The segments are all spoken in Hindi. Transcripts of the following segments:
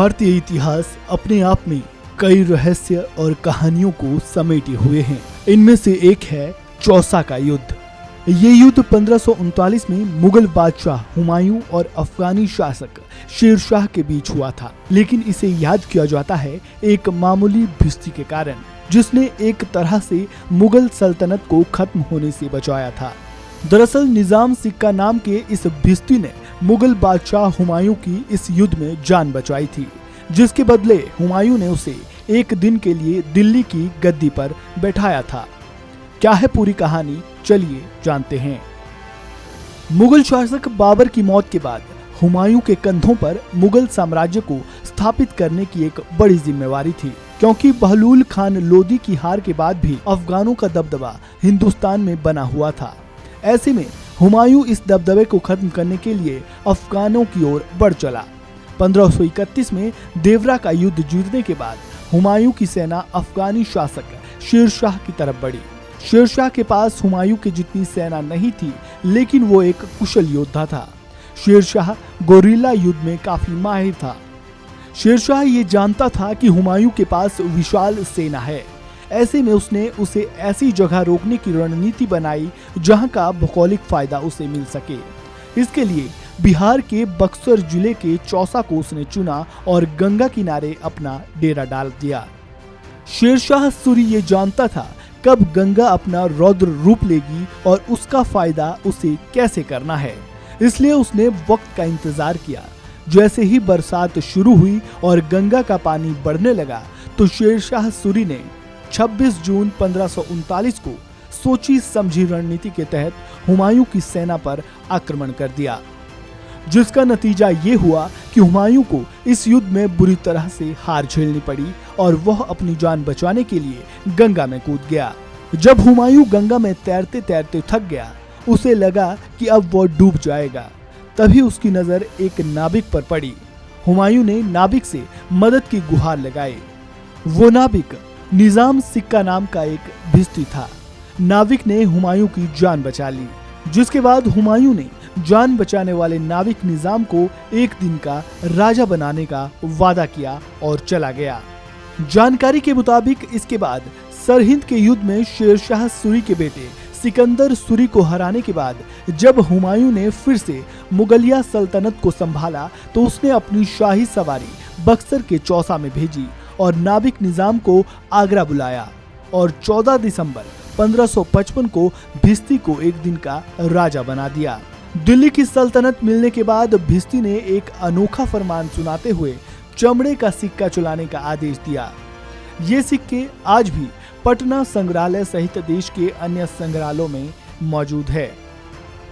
भारतीय इतिहास अपने आप में कई रहस्य और कहानियों को समेटे हुए हैं। इनमें से एक है चौसा का युद्ध। ये युद्ध 1539 में मुगल बादशाह हुमायूं और अफगानी शासक शेर शाह के बीच हुआ था, लेकिन इसे याद किया जाता है एक मामूली भिस्ती के कारण, जिसने एक तरह से मुगल सल्तनत को खत्म होने से बचाया था। दरअसल निजाम सिक्का नाम के इस भिस्ती ने मुगल बादशाह हुमायूं की इस युद्ध में जान बचाई थी, जिसके बदले हुमायूं ने उसे एक दिन के लिए दिल्ली की गद्दी पर बैठाया था। क्या है पूरी कहानी, चलिए जानते हैं। मुगल शासक बाबर की मौत के बाद हुमायूं के कंधों पर मुगल साम्राज्य को स्थापित करने की एक बड़ी जिम्मेवारी थी, क्योंकि बहलूल खान लोदी की हार के बाद भी अफगानों का दबदबा हिंदुस्तान में बना हुआ था। ऐसे में हुमायूं इस दबदबे को खत्म करने के लिए अफगानों की ओर बढ़ चला। 1531 में देवरा का युद्ध जीतने के बाद हुमायूं की सेना अफगानी शासक शेर शाह की तरफ बढ़ी। शेर शाह के पास हुमायूं की जितनी सेना नहीं थी, लेकिन वो एक कुशल योद्धा था। शेर शाह गोरिल्ला युद्ध में काफी माहिर था। शेर शाह ये जानता था कि हुमायूं के पास विशाल सेना है। ऐसे में उसने उसे ऐसी जगह रोकने की रणनीति बनाई जहां का भौगोलिक फायदा उसे मिल सके। इसके लिए बिहार के बक्सर जिले के चौसा को उसने चुना और गंगा किनारे अपना डेरा डाल दिया। शेर शाह सूरी ये जानता था कब गंगा अपना रौद्र रूप लेगी और उसका फायदा उसे कैसे करना है, इसलिए उसने वक्त का इंतजार किया। जैसे ही बरसात शुरू हुई और गंगा का पानी बढ़ने लगा, तो शेर शाह सूरी ने 26 जून 1539 को सोची समझी रणनीति के तहत हुमायूं की सेना पर आक्रमण कर दिया, जिसका नतीजा ये हुआ कि हुमायूं को इस युद्ध में बुरी तरह से हार झेलनी पड़ी और वह अपनी जान बचाने के लिए गंगा में कूद गया। जब हुमायूं गंगा में तैरते तैरते थक गया, उसे लगा कि अब वह डूब जाएगा। तभी उसकी नजर एक नाविक पर पड़ी। हुमायूं ने नाविक से मदद की गुहार लगाई। वो नाविक निजाम सिक्का नाम का एक भिस्ती था। नाविक ने हुमायूं की जान बचा ली, जिसके बाद हुमायूं ने जान बचाने वाले नाविक निजाम को एक दिन का राजा बनाने का वादा किया और चला गया। जानकारी के मुताबिक इसके बाद सरहिंद के युद्ध में शेर शाह सूरी के बेटे सिकंदर सूरी को हराने के बाद जब हुमायूं ने फिर से मुगलिया सल्तनत को संभाला, तो उसने अपनी शाही सवारी बक्सर के चौसा में भेजी और नाविक निजाम को आगरा बुलाया और 14 दिसंबर 1555 को भिस्ती को एक दिन का राजा बना दिया। दिल्ली की सल्तनत मिलने के बाद भिस्ती ने एक अनोखा फरमान सुनाते हुए चमड़े का सिक्का चलाने का आदेश दिया। ये सिक्के आज भी पटना संग्रहालय सहित देश के अन्य संग्रहालयों में मौजूद है।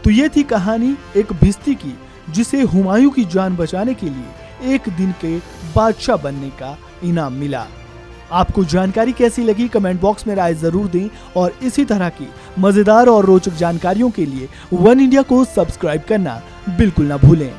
तो ये थी कहानी एक भिस्ती की, जिसे हुमायूं की जान बचाने के लिए एक दिन के बादशाह बनने का इनाम मिला। आपको जानकारी कैसी लगी, कमेंट बॉक्स में राय जरूर दें और इसी तरह की मजेदार और रोचक जानकारियों के लिए वन इंडिया को सब्सक्राइब करना बिल्कुल ना भूलें।